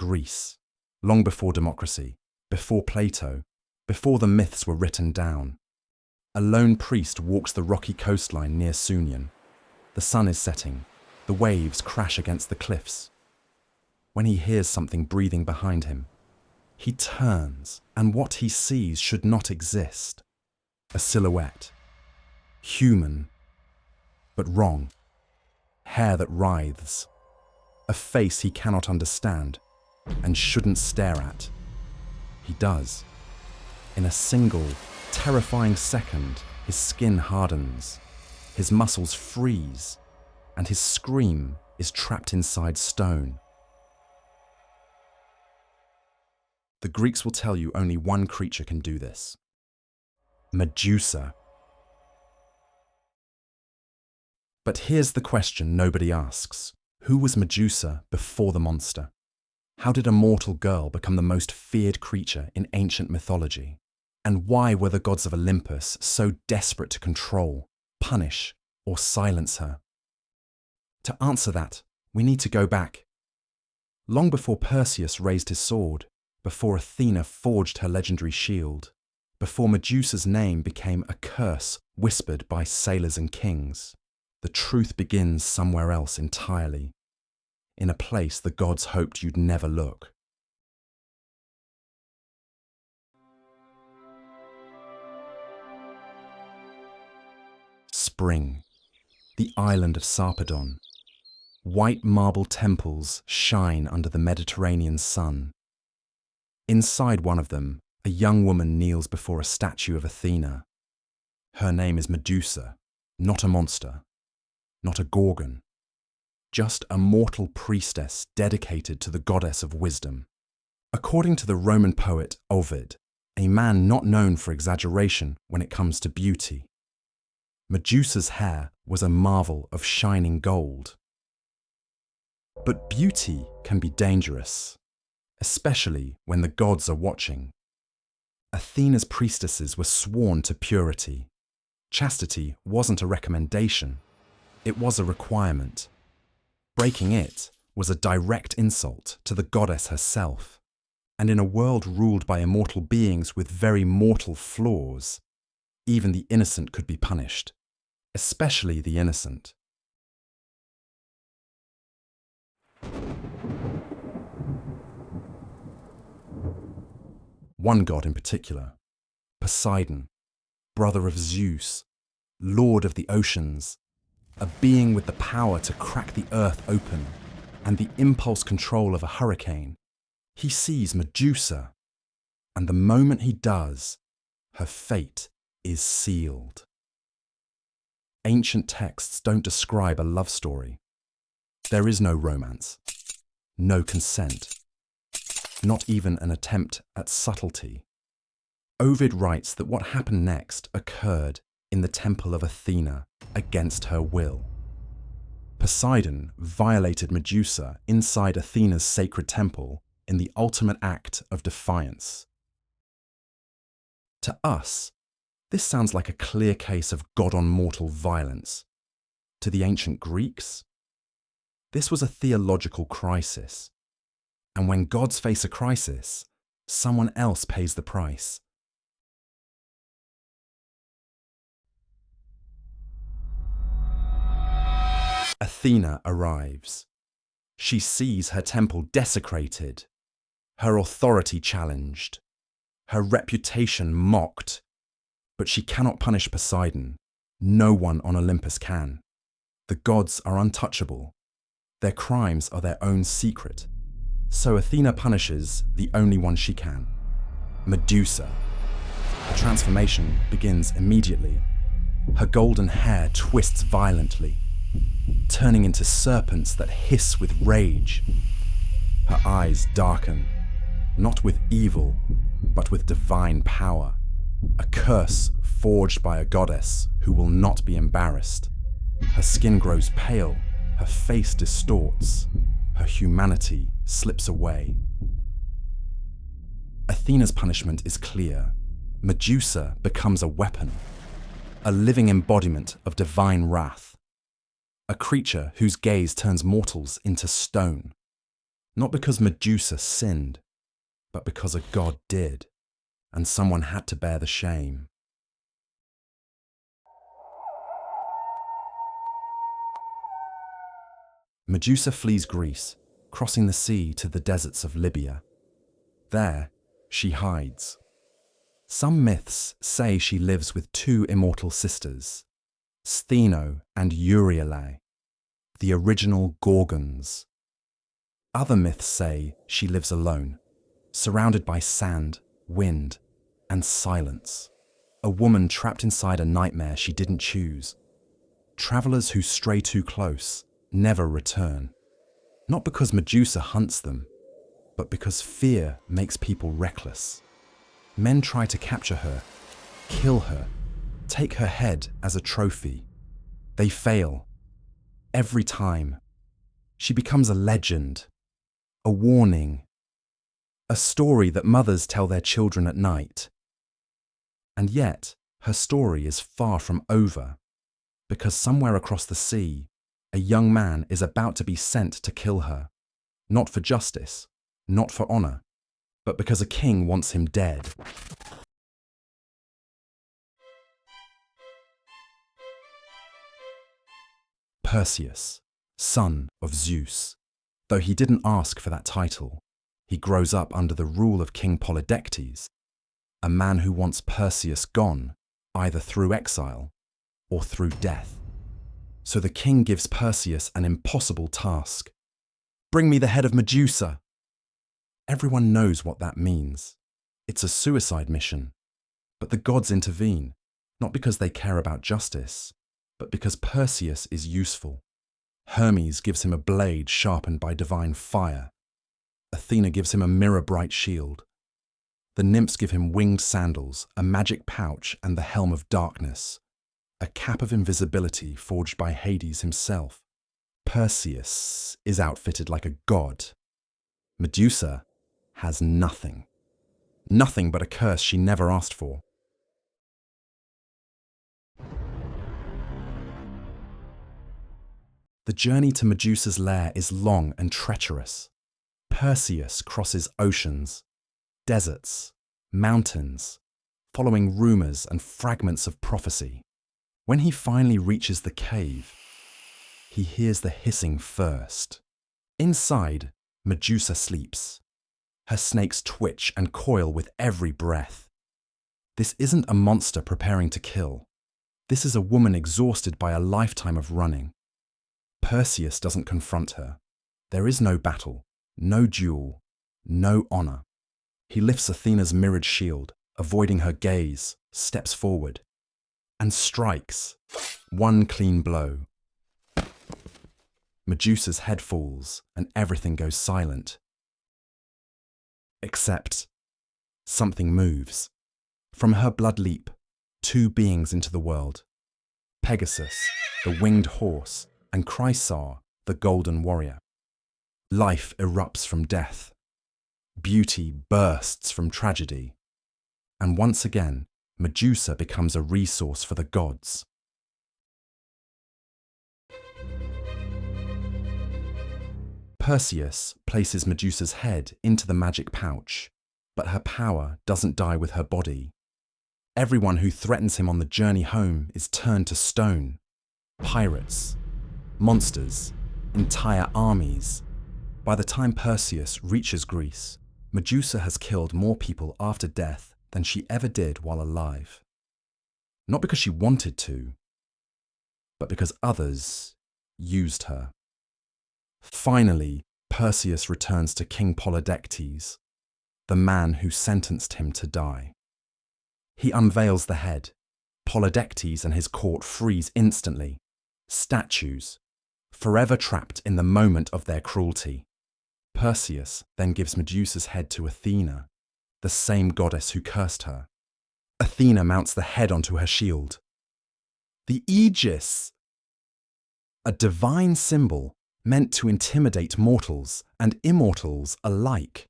Greece, long before democracy, before Plato, before the myths were written down. A lone priest walks the rocky coastline near Sunion. The sun is setting. The waves crash against the cliffs. When he hears something breathing behind him, he turns, and what he sees should not exist. A silhouette. Human, but wrong. Hair that writhes. A face he cannot understand and shouldn't stare at. He does. In a single, terrifying second, his skin hardens, his muscles freeze, and his scream is trapped inside stone. The Greeks will tell you only one creature can do this. Medusa. But here's the question nobody asks. Who was Medusa before the monster? How did a mortal girl become the most feared creature in ancient mythology? And why were the gods of Olympus so desperate to control, punish, or silence her? To answer that, we need to go back. Long before Perseus raised his sword, before Athena forged her legendary shield, before Medusa's name became a curse whispered by sailors and kings, the truth begins somewhere else entirely, in a place the gods hoped you'd never look. Spring, the island of Sarpedon. White marble temples shine under the Mediterranean sun. Inside one of them, a young woman kneels before a statue of Athena. Her name is Medusa, not a monster, not a gorgon, just a mortal priestess dedicated to the goddess of wisdom. According to the Roman poet Ovid, a man not known for exaggeration when it comes to beauty, Medusa's hair was a marvel of shining gold. But beauty can be dangerous, especially when the gods are watching. Athena's priestesses were sworn to purity. Chastity wasn't a recommendation, it was a requirement. Breaking it was a direct insult to the goddess herself. And in a world ruled by immortal beings with very mortal flaws, even the innocent could be punished, especially the innocent. One god in particular, Poseidon, brother of Zeus, lord of the oceans, a being with the power to crack the earth open and the impulse control of a hurricane. He sees Medusa, and the moment he does, her fate is sealed. Ancient texts don't describe a love story. There is no romance, no consent, not even an attempt at subtlety. Ovid writes that what happened next occurred in the temple of Athena against her will. Poseidon violated Medusa inside Athena's sacred temple in the ultimate act of defiance. To us, this sounds like a clear case of god-on-mortal violence. To the ancient Greeks, this was a theological crisis. And when gods face a crisis, someone else pays the price. Athena arrives. She sees her temple desecrated, her authority challenged, her reputation mocked. But she cannot punish Poseidon. No one on Olympus can. The gods are untouchable. Their crimes are their own secret. So Athena punishes the only one she can, Medusa. The transformation begins immediately. Her golden hair twists violently, turning into serpents that hiss with rage. Her eyes darken, not with evil, but with divine power, a curse forged by a goddess who will not be embarrassed. Her skin grows pale, her face distorts, her humanity slips away. Athena's punishment is clear. Medusa becomes a weapon, a living embodiment of divine wrath, a creature whose gaze turns mortals into stone. Not because Medusa sinned, but because a god did, and someone had to bear the shame. Medusa flees Greece, crossing the sea to the deserts of Libya. There, she hides. Some myths say she lives with two immortal sisters, Stheno and Euryale, the original Gorgons. Other myths say she lives alone, surrounded by sand, wind, and silence. A woman trapped inside a nightmare she didn't choose. Travelers who stray too close never return. Not because Medusa hunts them, but because fear makes people reckless. Men try to capture her, kill her, take her head as a trophy. They fail. Every time. She becomes a legend, a warning, a story that mothers tell their children at night. And yet, her story is far from over, because somewhere across the sea, a young man is about to be sent to kill her, not for justice, not for honor, but because a king wants him dead. Perseus, son of Zeus. Though he didn't ask for that title, he grows up under the rule of King Polydectes, a man who wants Perseus gone, either through exile or through death. So the king gives Perseus an impossible task. Bring me the head of Medusa. Everyone knows what that means. It's a suicide mission. But the gods intervene, not because they care about justice, but because Perseus is useful. Hermes gives him a blade sharpened by divine fire. Athena gives him a mirror-bright shield. The nymphs give him winged sandals, a magic pouch, and the helm of darkness, a cap of invisibility forged by Hades himself. Perseus is outfitted like a god. Medusa has nothing. Nothing but a curse she never asked for. The journey to Medusa's lair is long and treacherous. Perseus crosses oceans, deserts, mountains, following rumors and fragments of prophecy. When he finally reaches the cave, he hears the hissing first. Inside, Medusa sleeps. Her snakes twitch and coil with every breath. This isn't a monster preparing to kill. This is a woman exhausted by a lifetime of running. Perseus doesn't confront her. There is no battle, no duel, no honor. He lifts Athena's mirrored shield, avoiding her gaze, steps forward, and strikes. One clean blow. Medusa's head falls, and everything goes silent. Except something moves. From her blood leap two beings into the world. Pegasus, the winged horse, and Chrysaor, the golden warrior. Life erupts from death. Beauty bursts from tragedy. And once again, Medusa becomes a resource for the gods. Perseus places Medusa's head into the magic pouch, but her power doesn't die with her body. Everyone who threatens him on the journey home is turned to stone. Pirates, monsters, entire armies. By the time Perseus reaches Greece, Medusa has killed more people after death than she ever did while alive. Not because she wanted to, but because others used her. Finally, Perseus returns to King Polydectes, the man who sentenced him to die. He unveils the head. Polydectes and his court freeze instantly. Statues, forever trapped in the moment of their cruelty. Perseus then gives Medusa's head to Athena, the same goddess who cursed her. Athena mounts the head onto her shield. The Aegis, a divine symbol meant to intimidate mortals and immortals alike.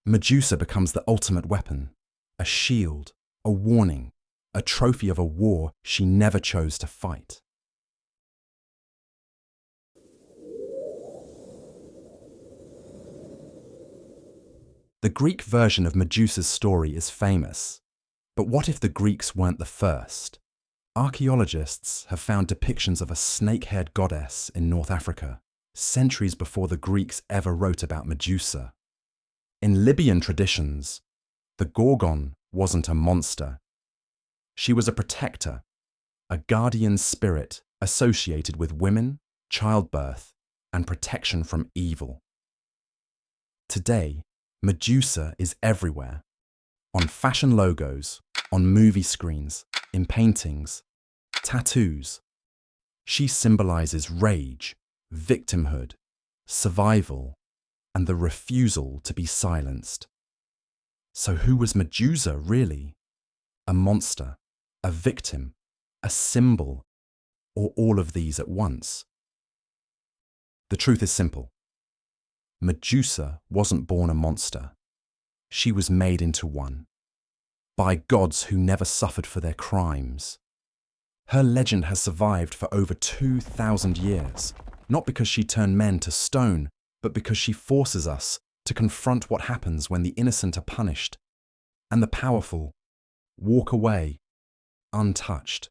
Medusa becomes the ultimate weapon, a shield, a warning, a trophy of a war she never chose to fight. The Greek version of Medusa's story is famous. But what if the Greeks weren't the first? Archaeologists have found depictions of a snake-haired goddess in North Africa, centuries before the Greeks ever wrote about Medusa. In Libyan traditions, the Gorgon wasn't a monster. She was a protector, a guardian spirit associated with women, childbirth, and protection from evil. Today, Medusa is everywhere. On fashion logos, on movie screens, in paintings, tattoos. She symbolizes rage, victimhood, survival, and the refusal to be silenced. So who was Medusa really? A monster, a victim, a symbol, or all of these at once? The truth is simple. Medusa wasn't born a monster. She was made into one, by gods who never suffered for their crimes. Her legend has survived for over 2,000 years, not because she turned men to stone, but because she forces us to confront what happens when the innocent are punished and the powerful walk away untouched.